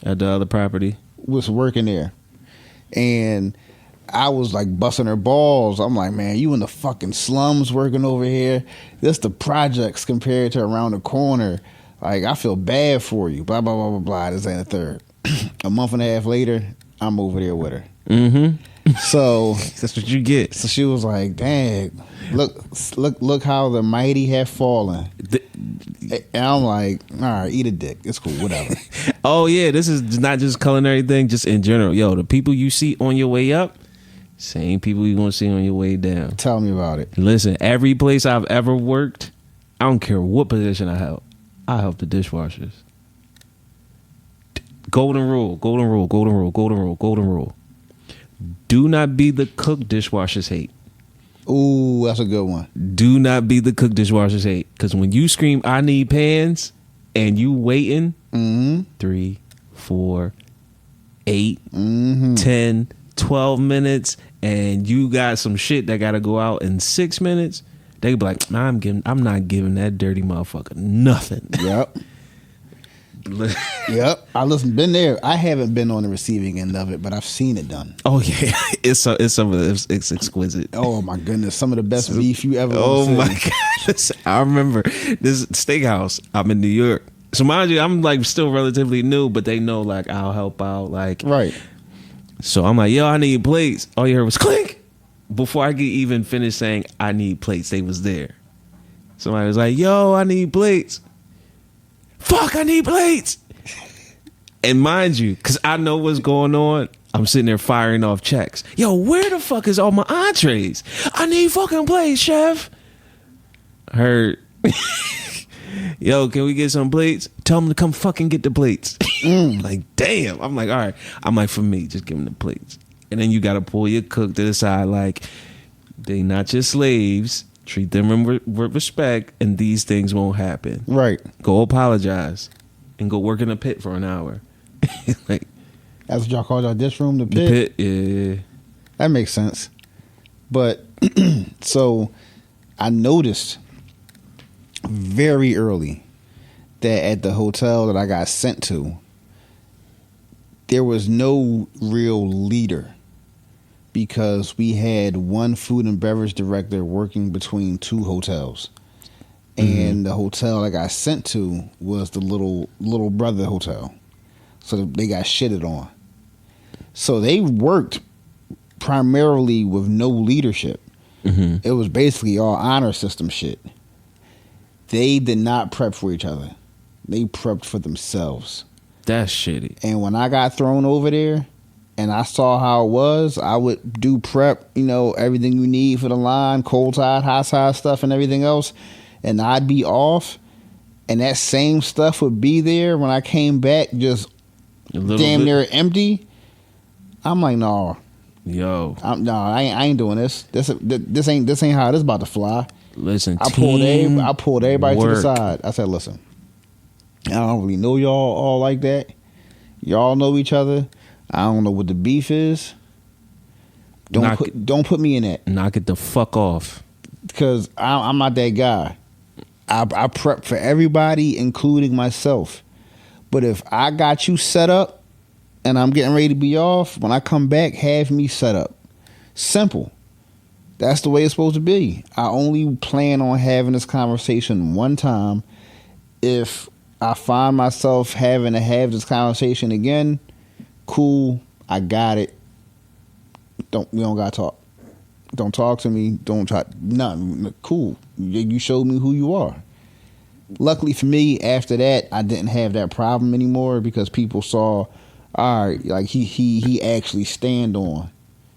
at the other property, was working there. And I was like busting her balls. I'm like, man, you in the fucking slums working over here. This the projects compared to around the corner. Like, I feel bad for you. Blah, blah, blah, blah, blah. This ain't a third. A month and a half later, I'm over there with her. So that's what you get. So she was like, "Dang, look how the mighty have fallen." And I'm like, "All right, eat a dick. It's cool, whatever." Oh yeah, this is not just culinary thing, just in general. Yo, the people you see on your way up, same people you're gonna see on your way down. Tell me about it. Listen, every place I've ever worked, I don't care what position I help the dishwashers. Golden rule. Do not be the cook dishwashers hate. Ooh, that's a good one. Do not be the cook dishwashers hate. Because when you scream, I need pans, and you waiting 3, 4, 8, 10, 12 minutes, and you got some shit that got to go out in 6 minutes, they be like, I'm not giving that dirty motherfucker nothing. Yep. Yep. Been there. I haven't been on the receiving end of it, but I've seen it done. Oh yeah, it's exquisite. Oh my goodness, some of the best beef you ever. Oh my god, I remember this steakhouse. I'm in New York, so mind you, I'm like still relatively new, but they know like I'll help out, like right. So I'm like, yo, I need plates. All you heard was clink. Before I could even finish saying I need plates, they was there. Somebody was like, yo, I need plates. Fuck, I need plates. And mind you, because I know what's going on, I'm sitting there firing off checks. Yo, where the fuck is all my entrees? I need fucking plates, chef. Heard. Yo, can we get some plates? Tell them to come fucking get the plates. Like, damn. I'm like, all right. I'm like, for me, just give them the plates. And then you got to pull your cook to the side like, they not your slaves. Treat them with respect, and these things won't happen. Right. Go apologize, and go work in the pit for an hour. Like that's what y'all call y'all dish room, the pit. The pit, yeah. That makes sense. But so I noticed very early that at the hotel that I got sent to, there was no real leader. Because we had one food and beverage director working between two hotels. And the hotel I got sent to was the little brother hotel. So they got shitted on. So they worked primarily with no leadership. It was basically all honor system shit. They did not prep for each other. They prepped for themselves. That's shitty. And when I got thrown over there, and I saw how it was, I would do prep, everything you need for the line, cold side, hot side stuff and everything else. And I'd be off. And that same stuff would be there when I came back, just damn near empty. I'm like, no. Yo. I ain't doing this. This ain't how this about to fly. Listen, I pulled everybody to the side. I said, listen, I don't really know y'all all like that. Y'all know each other. I don't know what the beef is. Don't put me in that. Knock it the fuck off. Because I'm not that guy. I prep for everybody, including myself. But if I got you set up and I'm getting ready to be off, when I come back, have me set up. Simple. That's the way it's supposed to be. I only plan on having this conversation one time. If I find myself having to have this conversation again, cool, I got it. We don't gotta talk. Don't talk to me. Don't try nothing. Cool. You showed me who you are. Luckily for me, after that, I didn't have that problem anymore because people saw, all right, like he actually stand on.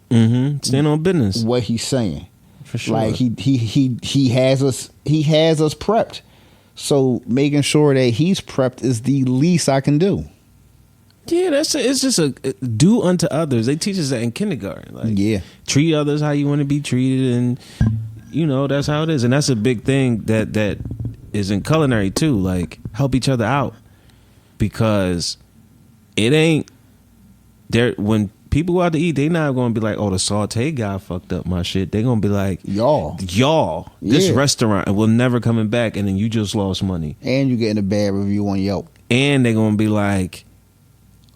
Stand on business. What he's saying. For sure. Like he has us prepped. So making sure that he's prepped is the least I can do. Yeah, it's just a do unto others. They teach us that in kindergarten. Like, yeah, treat others how you want to be treated, and that's how it is. And that's a big thing that is in culinary too. Like, help each other out, because it ain't there when people go out to eat. They not going to be like, oh, the saute guy fucked up my shit. They're going to be like, y'all, this restaurant will never coming back, and then you just lost money, and you getting a bad review on Yelp, and they're going to be like,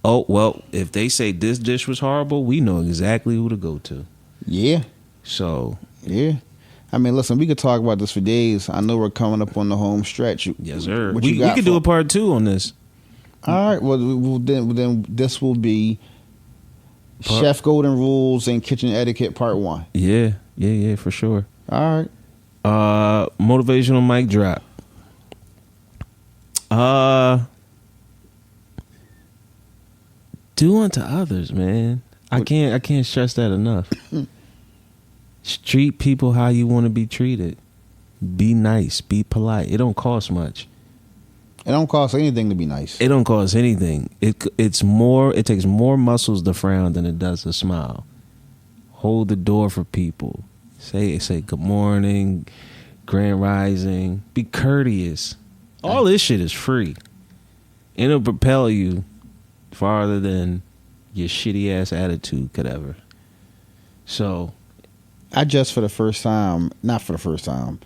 oh, well, if they say this dish was horrible, we know exactly who to go to. Yeah. So. Yeah. I mean, listen, we could talk about this for days. I know we're coming up on the home stretch. Yes, sir. We could do a part 2 on this. All right. Well, then this will be Chef Golden Rules and Kitchen Etiquette Part 1. Yeah, for sure. All right. Motivational mic drop. Do unto others, man. I can't stress that enough. Treat people how you want to be treated. Be nice. Be polite. It don't cost much. It don't cost anything to be nice. It don't cost anything. It takes more muscles to frown than it does to smile. Hold the door for people. Say good morning, grand rising. Be courteous. All this shit is free. It'll propel you farther than your shitty ass attitude could ever. So I just not for the first time,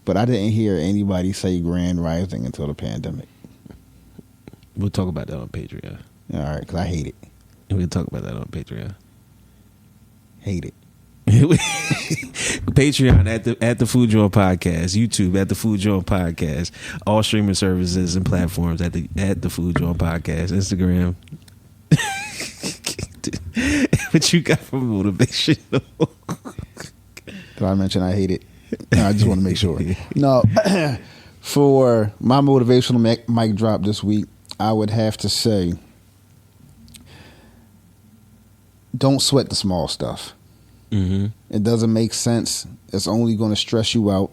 but I didn't hear anybody say grand rising until the pandemic. We'll talk about that on Patreon. All right, because I hate it. We'll talk about that on Patreon. Hate it. Patreon at the Thefoodjawnpodcast, YouTube at the Thefoodjawnpodcast, all streaming services and platforms at the Thefoodjawnpodcast, Instagram. What you got for motivation? Did I mention I hate it? No, I just want to make sure. No, for my motivational mic drop this week, I would have to say, don't sweat the small stuff. Mm-hmm. It doesn't make sense. It's only going to stress you out.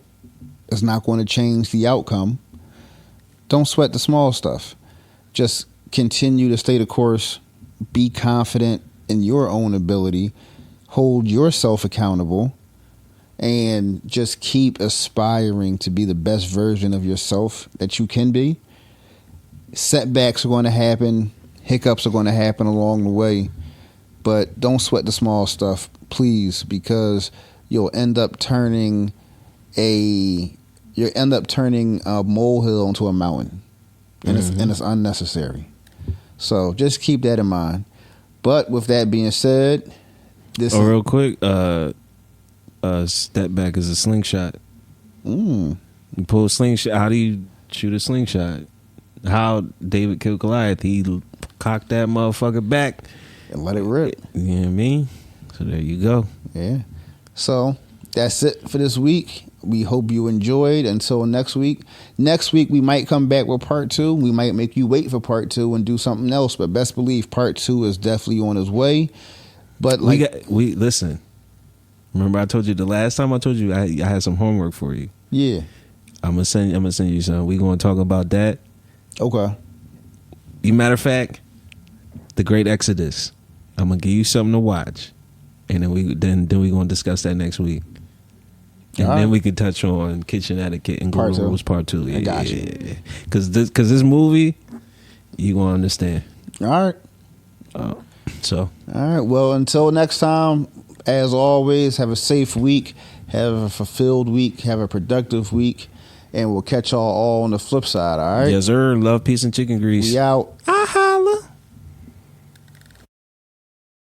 It's not going to change the outcome. Don't sweat the small stuff. Just continue to stay the course. Be confident in your own ability. Hold yourself accountable. And just keep aspiring to be the best version of yourself that you can be. Setbacks are going to happen. Hiccups are going to happen along the way. But don't sweat the small stuff, please, because you'll end up turning a molehill into a mountain, and it's unnecessary. So just keep that in mind. But with that being said, real quick, step back is a slingshot. You pull a slingshot. How do you shoot a slingshot? How David killed Goliath? He cocked that motherfucker back and let it rip. You know what I mean? So there you go. Yeah. So that's it for this week. We hope you enjoyed. Until next week. Next week we might come back with part 2. We might make you wait for part 2 and do something else. But best believe part 2 is definitely on its way. But we listen. Remember I told you the last time I told you I had some homework for you. Yeah. I'm gonna send you something. We gonna talk about that. Okay. Matter of fact, the Great Exodus. I'm gonna give you something to watch, and then we gonna discuss that next week, and then we can touch on Kitchen Etiquette and Golden Rules Part 2. Yeah, I got you. Because this movie, you gonna understand. All right. All right. Well, until next time, as always, have a safe week, have a fulfilled week, have a productive week, and we'll catch y'all all on the flip side. All right. Yes, sir. Love, peace, and chicken grease. We out.